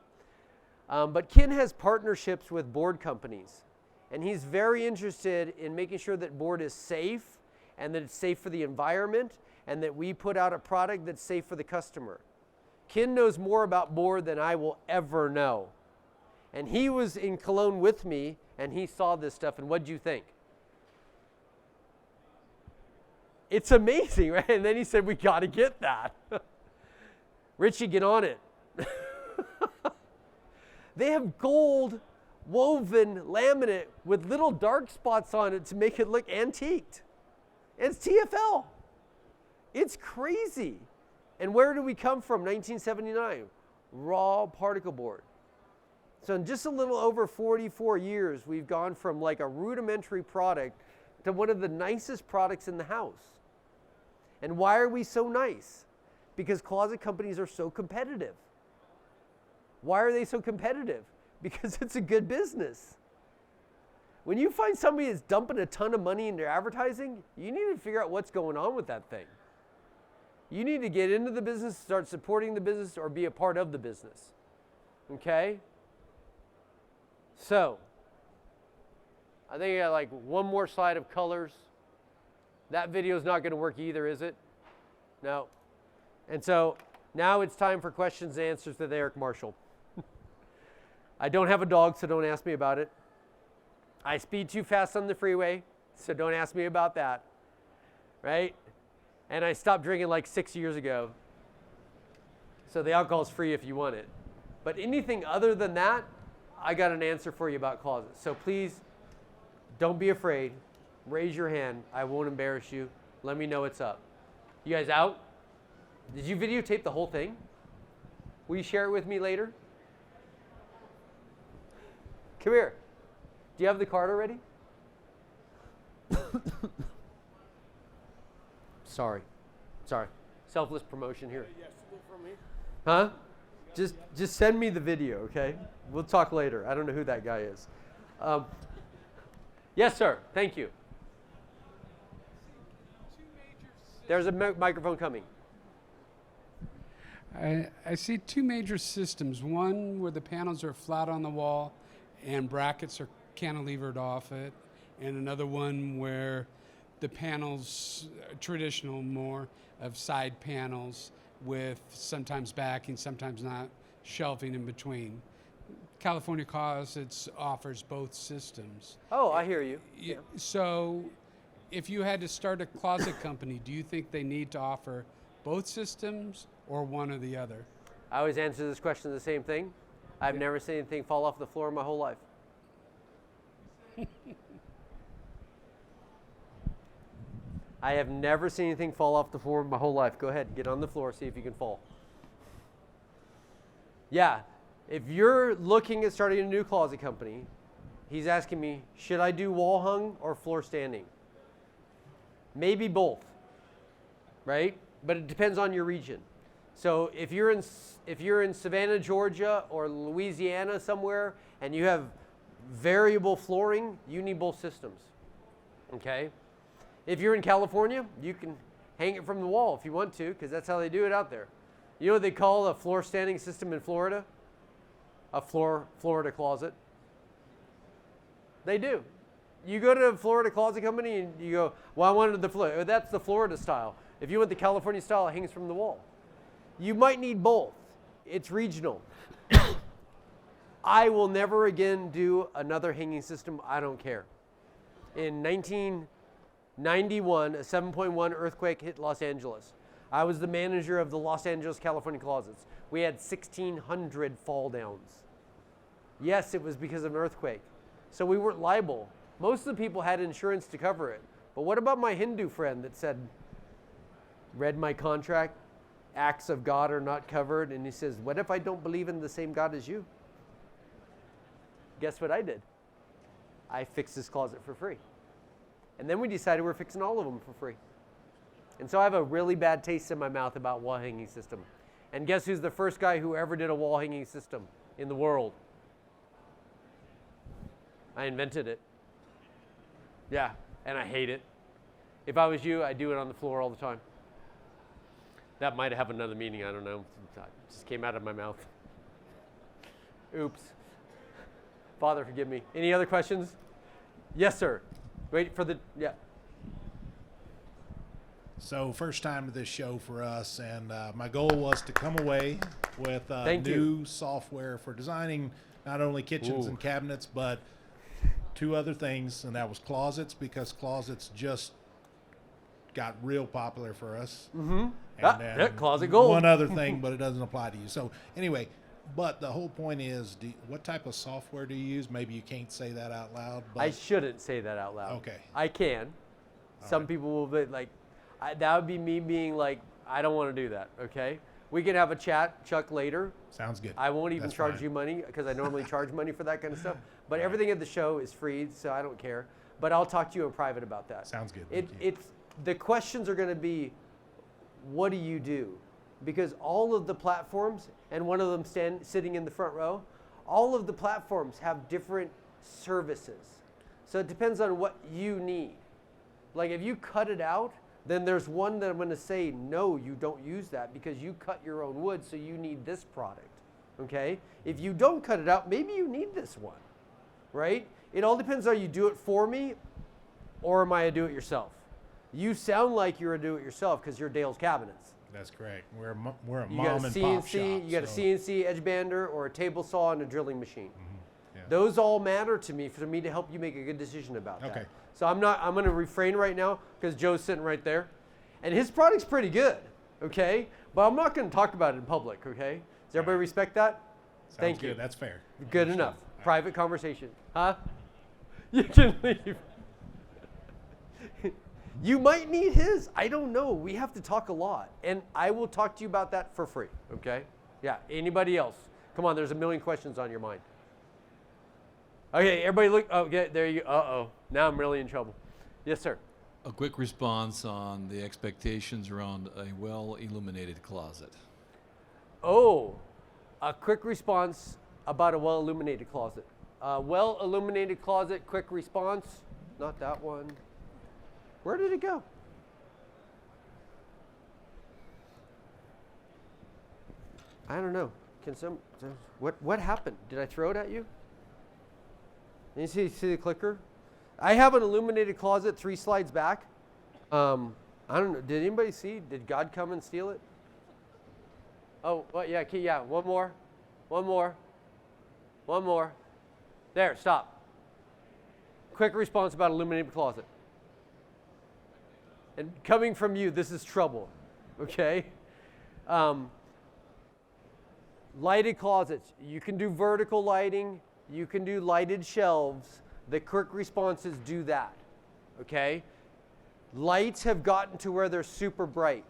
But Ken has partnerships with board companies. And he's very interested in making sure that board is safe and that it's safe for the environment and that we put out a product that's safe for the customer. Ken knows more about board than I will ever know. And he was in Cologne with me and he saw this stuff, and what'd you think? It's amazing, right? And then he said, we got to get that. Richie, get on it. They have gold woven laminate with little dark spots on it to make it look antiqued. It's TFL. It's crazy. And where do we come from? 1979, raw particle board. So in just a little over 44 years, we've gone from like a rudimentary product to one of the nicest products in the house. And why are we so nice? Because closet companies are so competitive. Why are they so competitive? Because it's a good business. When you find somebody that's dumping a ton of money into advertising, you need to figure out what's going on with that thing. You need to get into the business, start supporting the business, or be a part of the business. Okay? So, I think I got like one more slide of colors. That video is not going to work either, is it? No. And so, now it's time for questions and answers with Eric Marshall. I don't have a dog, so don't ask me about it. I speed too fast on the freeway, so don't ask me about that. Right? And I stopped drinking like 6 years ago. So the alcohol is free if you want it. But anything other than that, I got an answer for you about closets. So please, don't be afraid. Raise your hand. I won't embarrass you. Let me know what's up. You guys out? Did you videotape the whole thing? Will you share it with me later? Come here. Do you have the card already? Sorry. Selfless promotion here. Yes, from me. Huh? Just send me the video, okay? We'll talk later. I don't know who that guy is. Yes, sir. Thank you. There's a microphone coming. I see two major systems. One where the panels are flat on the wall and brackets are cantilevered off it, and another one where the panels, traditional more of side panels with sometimes backing, sometimes not, shelving in between. California Closets offers both systems. Oh, I hear you. Yeah. So if you had to start a closet company, do you think they need to offer both systems or one or the other? I always answer this question the same thing. I've never seen anything fall off the floor in my whole life. I have never seen anything fall off the floor in my whole life. Go ahead, get on the floor, see if you can fall. Yeah, if you're looking at starting a new closet company, he's asking me, should I do wall hung or floor standing? Maybe both, right? But it depends on your region. So if you're in Savannah, Georgia, or Louisiana somewhere, and you have variable flooring, you need both systems, okay? If you're in California, you can hang it from the wall if you want to, because that's how they do it out there. You know what they call a floor standing system in Florida? A Florida closet. They do. You go to a Florida closet company and you go, well, I wanted the floor. That's the Florida style. If you want the California style, it hangs from the wall. You might need both. It's regional. I will never again do another hanging system. I don't care. In 1991, a 7.1 earthquake hit Los Angeles. I was the manager of the Los Angeles, California closets. We had 1,600 fall downs. Yes, it was because of an earthquake. so we weren't liable. Most of the people had insurance to cover it. But what about my Hindu friend that said, read my contract, acts of God are not covered, and he says, what if I don't believe in the same God as you? Guess what I did? I fixed his closet for free. And then we decided we're fixing all of them for free. And so I have a really bad taste in my mouth about wall hanging system. And guess who's the first guy who ever did a wall hanging system in the world? I invented it. Yeah, and I hate it. If I was you, I'd do it on the floor all the time. That might have another meaning, I don't know. It just came out of my mouth. Oops. Father, forgive me. Any other questions? Yes, sir. Wait for the, yeah. So first time to this show for us, and my goal was to come away with new software for designing not only kitchens and cabinets, but 2 other things, and that was closets, because closets just got real popular for us. Mm-hmm. And then closet gold. One other thing, but it doesn't apply to you. So anyway, but the whole point is, what type of software do you use? Maybe you can't say that out loud. But I shouldn't say that out loud. Okay. I can. Some people will be like, that would be me being like, I don't want to do that, okay? We can have a chat, Chuck, later. Sounds good. I won't even That's charge fine. you money because I normally charge money for that kind of stuff. But everything at the show is free, so I don't care. But I'll talk to you in private about that. Sounds good. Thank you. It's the questions are going to be, what do you do? Because all of the platforms, and one of them sitting in the front row, all of the platforms have different services. So it depends on what you need. Like if you cut it out, then there's one that I'm going to say, no, you don't use that because you cut your own wood, so you need this product, okay? If you don't cut it out, maybe you need this one, right? It all depends on you do it for me or am I a do-it-yourself? You sound like you're a do-it-yourself because you're Dale's Cabinets. That's correct. We're a You mom got a and CNC, pop shop. you got a CNC edge bander or a table saw and a drilling machine. Yeah. Those all matter to me for me to help you make a good decision about that. Okay. So I'm going to refrain right now because Joe's sitting right there. And his product's pretty good, okay? But I'm not going to talk about it in public, okay? Does everybody respect that? Sounds Thank good. you. That's fair. Good Understood. enough. Private conversation. Huh? You can leave. You might need his. I don't know. We have to talk a lot. And I will talk to you about that for free, okay? Yeah, anybody else? Come on, there's a million questions on your mind. Okay, everybody look. Okay, there you go. Uh-oh. Now I'm really in trouble. Yes, sir. A quick response on the expectations around a well-illuminated closet. Oh, a quick response about a well-illuminated closet. Well-illuminated closet, quick response. Not that one. Where did it go? I don't know. What happened? Did I throw it at you? Did you see the clicker? I have an illuminated closet 3 slides back. I don't know. Did anybody see? Did God come and steal it? Oh, well, yeah, okay, yeah. One more. One more. One more. There, stop. Quick response about illuminated closet. And coming from you, this is trouble, okay? Lighted closets. You can do vertical lighting. You can do lighted shelves. The quick responses do that, okay? Lights have gotten to where they're super bright.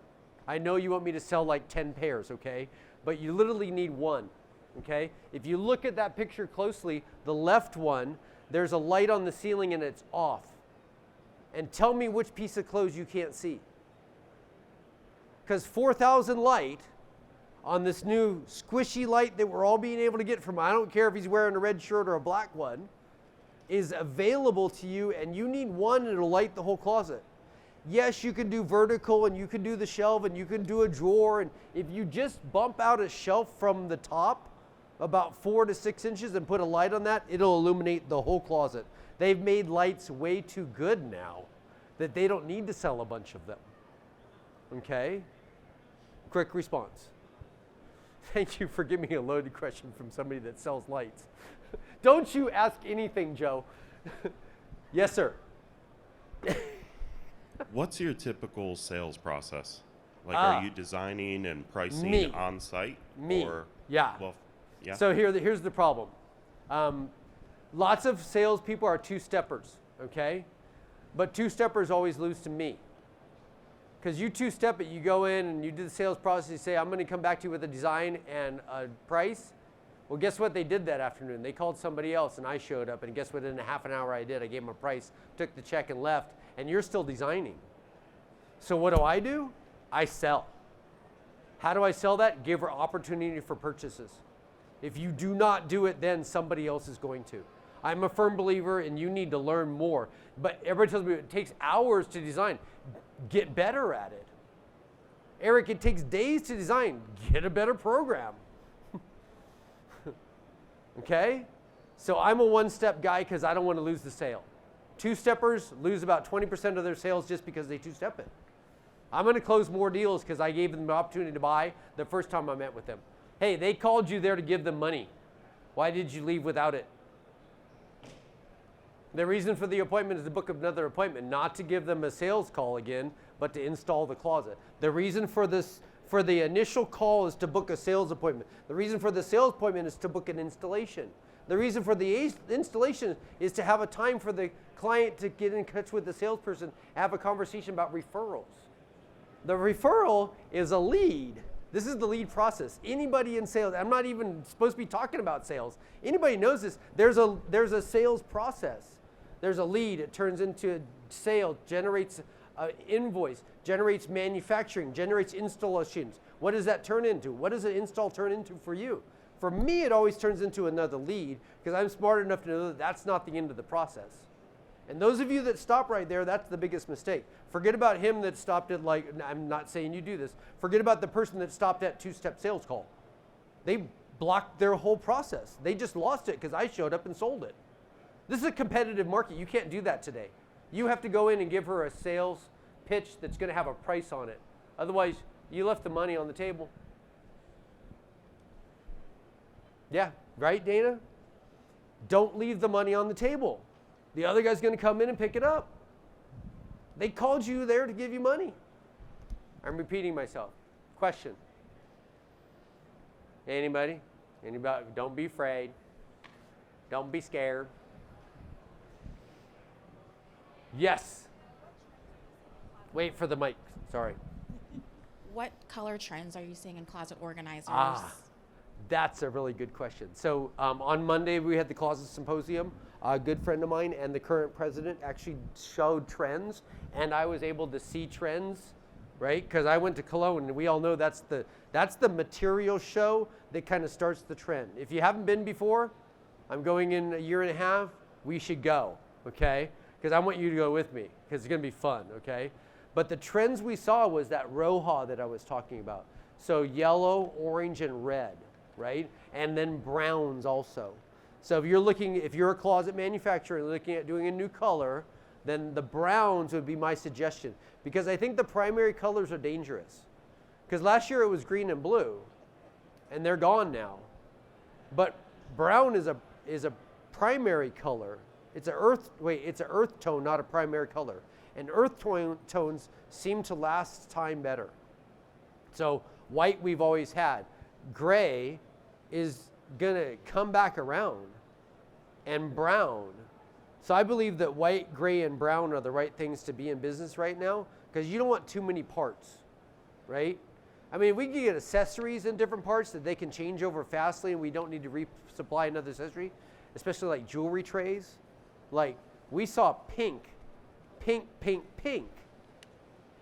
I know you want me to sell like 10 pairs, okay? But you literally need one, okay? If you look at that picture closely, the left one, there's a light on the ceiling and it's off. And tell me which piece of clothes you can't see. Because 4,000 light on this new squishy light that we're all being able to get from, I don't care if he's wearing a red shirt or a black one, is available to you, and you need one and it'll light the whole closet. Yes, you can do vertical and you can do the shelf and you can do a drawer, and if you just bump out a shelf from the top about 4 to 6 inches and put a light on that, it'll illuminate the whole closet. They've made lights way too good now that they don't need to sell a bunch of them. Okay? Quick response. Thank you for giving me a loaded question from somebody that sells lights. Don't you ask anything, Joe. Yes, sir. What's your typical sales process? Like, Ah. are you designing and pricing Me. on site? Me. Or, Yeah. well, yeah. So here's the problem. Lots of salespeople are two-steppers, okay? But two-steppers always lose to me. Because you two-step it, you go in and you do the sales process, you say, I'm going to come back to you with a design and a price. Well, guess what they did that afternoon? They called somebody else and I showed up, and guess what, in a half an hour I did? I gave them a price, took the check and left, and you're still designing. So what do? I sell. How do I sell that? Give her opportunity for purchases. If you do not do it, then somebody else is going to. I'm a firm believer, and you need to learn more. But everybody tells me it takes hours to design. Get better at it. Eric, it takes days to design. Get a better program. Okay? So I'm a one-step guy because I don't want to lose the sale. Two-steppers lose about 20% of their sales just because they two-step it. I'm going to close more deals because I gave them the opportunity to buy the first time I met with them. Hey, they called you there to give them money. Why did you leave without it? The reason for the appointment is to book another appointment, not to give them a sales call again, but to install the closet. The reason for the initial call is to book a sales appointment. The reason for the sales appointment is to book an installation. The reason for the installation is to have a time for the client to get in touch with the salesperson and have a conversation about referrals. The referral is a lead. This is the lead process. Anybody in sales, I'm not even supposed to be talking about sales. Anybody knows this. There's a sales process. There's a lead. It turns into a sale, generates an invoice, generates manufacturing, generations. Installations. What does that turn into? What does an install turn into for you? For me, it always turns into another lead because I'm smart enough to know that that's not the end of the process. And those of you that stop right there, that's the biggest mistake. Forget about him that stopped at, like, I'm not saying you do this. Forget about the person that stopped at two-step sales call. They blocked their whole process. They just lost it because I showed up and sold it. This is a competitive market. You can't do that today. You have to go in and give her a sales pitch that's going to have a price on it. Otherwise, you left the money on the table. Yeah, right, Dana? Don't leave the money on the table. The other guy's going to come in and pick it up. They called you there to give you money. I'm repeating myself. Question. Anybody? Anybody? Don't be afraid. Don't be scared. Yes. Wait for the mic. Sorry. What color trends are you seeing in closet organizers? That's a really good question. So on Monday, we had the Closet Symposium. A good friend of mine and the current president actually showed trends, and I was able to see trends, right? Because I went to Cologne, and we all know that's the material show that kind of starts the trend. If you haven't been before, I'm going in a year and a half. We should go, okay? Because I want you to go with me, because it's going to be fun, okay? But the trends we saw was that Roja that I was talking about. So yellow, orange, and red, right? And then browns also. So if you're a closet manufacturer and looking at doing a new color, then the browns would be my suggestion. Because I think the primary colors are dangerous. Because last year it was green and blue, and they're gone now. But brown is a primary color. It's an earth tone, not a primary color. And earth tones seem to last time better. So white we've always had. Gray is gonna come back around, and brown. So I believe that white, gray, and brown are the right things to be in business right now, because you don't want too many parts, right? I mean, we can get accessories in different parts that they can change over fastly, and we don't need to resupply another accessory, especially like jewelry trays. Like, we saw pink,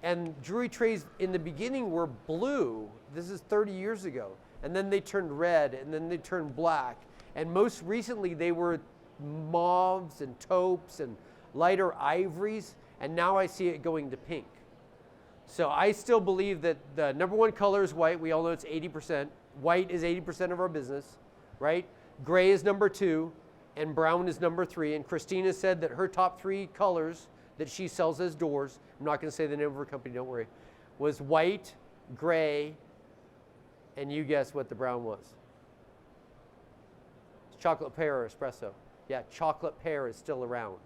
and jewelry trays in the beginning were blue. This is 30 years ago. And then they turned red, and then they turned black. And most recently, they were mauves and taupes and lighter ivories, and now I see it going to pink. So I still believe that the number one color is white. We all know it's 80%. White is 80% of our business, right? Gray is number 2, and brown is number 3. And Christina said that her top 3 colors that she sells as doors, I'm not going to say the name of her company, don't worry, was white, gray, and you guess what the brown was. It's chocolate pear or espresso. Yeah, chocolate pear is still around.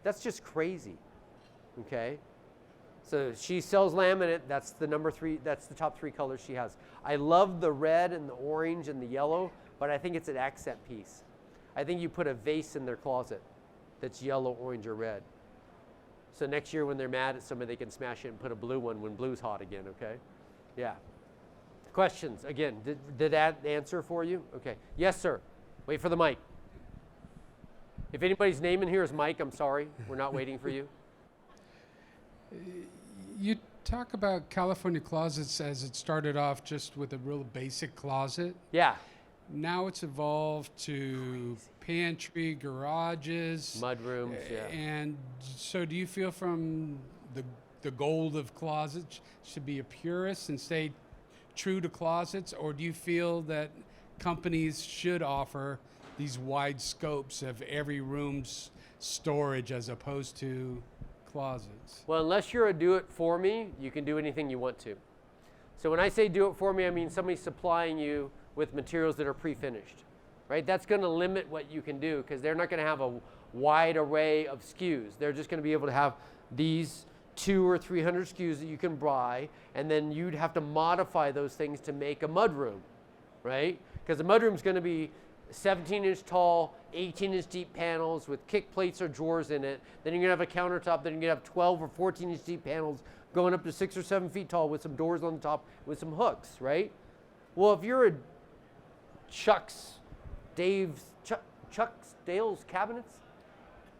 That's just crazy, okay? So she sells laminate, that's the number 3, that's the top 3 colors she has. I love the red and the orange and the yellow, but I think it's an accent piece. I think you put a vase in their closet that's yellow, orange, or red. So next year when they're mad at somebody, they can smash it and put a blue one when blue's hot again, okay? Yeah. Questions? Again, did that answer for you? Okay. Yes, sir. Wait for the mic. If anybody's name in here is Mike, I'm sorry. We're not waiting for you. You talk about California closets as it started off just with a real basic closet. Yeah. Now it's evolved to pantry, garages. Mud rooms, yeah. And so do you feel from the goal of closets should be a purist and stay true to closets, or do you feel that companies should offer these wide scopes of every room's storage as opposed to closets? Well, unless you're a do-it-for-me, you can do anything you want to. So when I say do-it-for-me, I mean somebody's supplying you with materials that are pre-finished, right? That's going to limit what you can do because they're not going to have a wide array of SKUs. They're just going to be able to have these 200 or 300 SKUs that you can buy, and then you'd have to modify those things to make a mudroom, right? Because the mudroom's going to be 17-inch tall, 18-inch deep panels with kick plates or drawers in it. Then you're going to have a countertop. Then you're going to have 12 or 14-inch deep panels going up to 6 or 7 feet tall with some doors on the top with some hooks, right? Well, if you're a Chuck's Dale's Cabinets,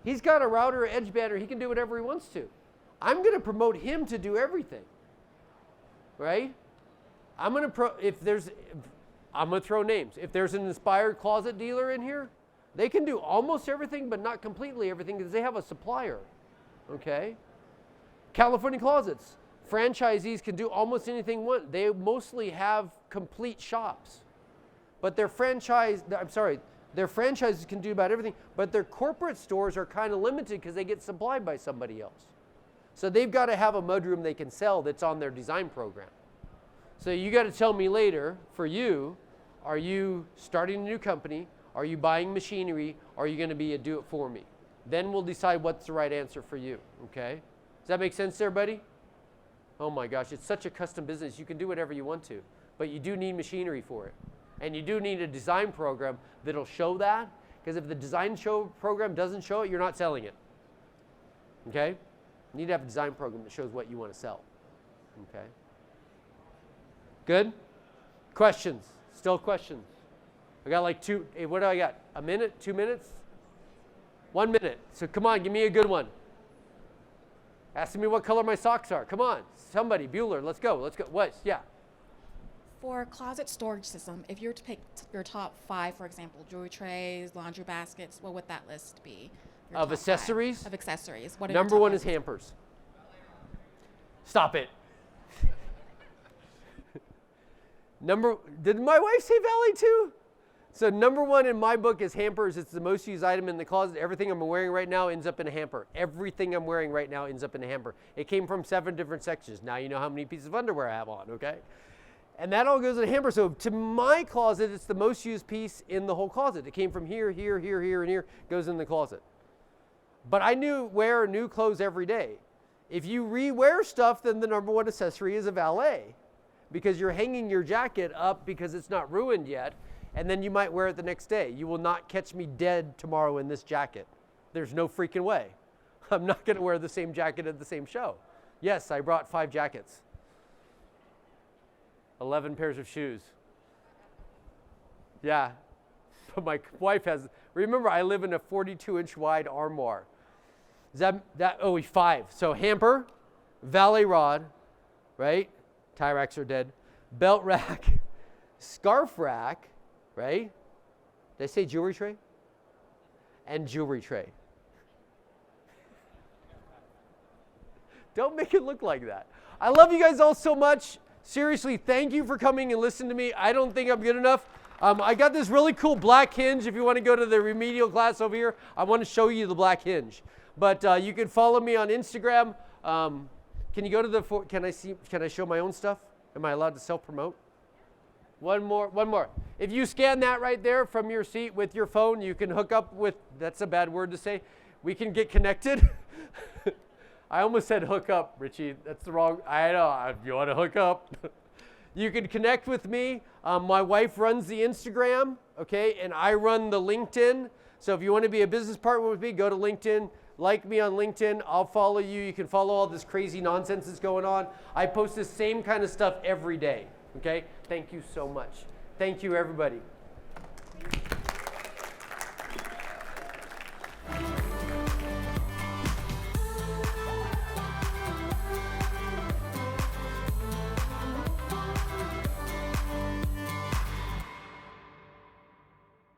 he's got a router, edge banner. He can do whatever he wants to. I'm going to promote him to do everything, right? I'm going to throw names. If there's an inspired closet dealer in here, they can do almost everything, but not completely everything because they have a supplier, okay? California Closets, franchisees can do almost anything they want. They mostly have complete shops, but their franchises can do about everything, but their corporate stores are kind of limited because they get supplied by somebody else. So they've got to have a mudroom they can sell that's on their design program. So you got to tell me later, for you, are you starting a new company? Are you buying machinery? Are you going to be a do-it-for-me? Then we'll decide what's the right answer for you, okay? Does that make sense to everybody? Oh my gosh, it's such a custom business. You can do whatever you want to, but you do need machinery for it. And you do need a design program that'll show that, because if the design program doesn't show it, you're not selling it, okay? You need to have a design program that shows what you want to sell, okay? Good? Questions? Still questions? I got like what do I got? A minute? 2 minutes? 1 minute. So come on, give me a good one. Asking me what color my socks are. Come on, somebody, Bueller, let's go. Let's go. What? Yeah. For closet storage system, if you were to pick your top 5, for example, jewelry trays, laundry baskets, what would that list be? Your Of top accessories? 5 of accessories. What are Number your top 1 5? is hampers. Stop it. Did my wife say valet too? So number 1 in my book is hampers. It's the most used item in the closet. Everything I'm wearing right now ends up in a hamper. Everything I'm wearing right now ends up in a hamper. It came from 7 different sections. Now you know how many pieces of underwear I have on, okay? And that all goes in a hamper. So to my closet, it's the most used piece in the whole closet. It came from here, here, here, here, and here, goes in the closet. But I wear new clothes every day. If you re-wear stuff, then the number 1 accessory is a valet, because you're hanging your jacket up because it's not ruined yet, and then you might wear it the next day. You will not catch me dead tomorrow in this jacket. There's no freaking way. I'm not going to wear the same jacket at the same show. Yes, I brought 5 jackets. 11 pairs of shoes. Yeah, but my wife has, remember I live in a 42-inch wide armoire. Is that 5. So hamper, valet rod, right? Tie racks are dead. Belt rack, scarf rack, right? Did I say jewelry tray? And jewelry tray. Don't make it look like that. I love you guys all so much. Seriously, thank you for coming and listening to me. I don't think I'm good enough. I got this really cool black hinge. If you want to go to the remedial class over here, I want to show you the black hinge. But you can follow me on Instagram. Can you go to the, can I show my own stuff? Am I allowed to self-promote? One more. If you scan that right there from your seat with your phone, you can hook up with, that's a bad word to say, we can get connected. I almost said hook up, Richie. That's the wrong, I know, if you want to hook up. You can connect with me. My wife runs the Instagram, okay, and I run the LinkedIn. So if you want to be a business partner with me, go to LinkedIn. Like me on LinkedIn. I'll follow you. You can follow all this crazy nonsense that's going on. I post the same kind of stuff every day, okay? Thank you so much. Thank you, everybody.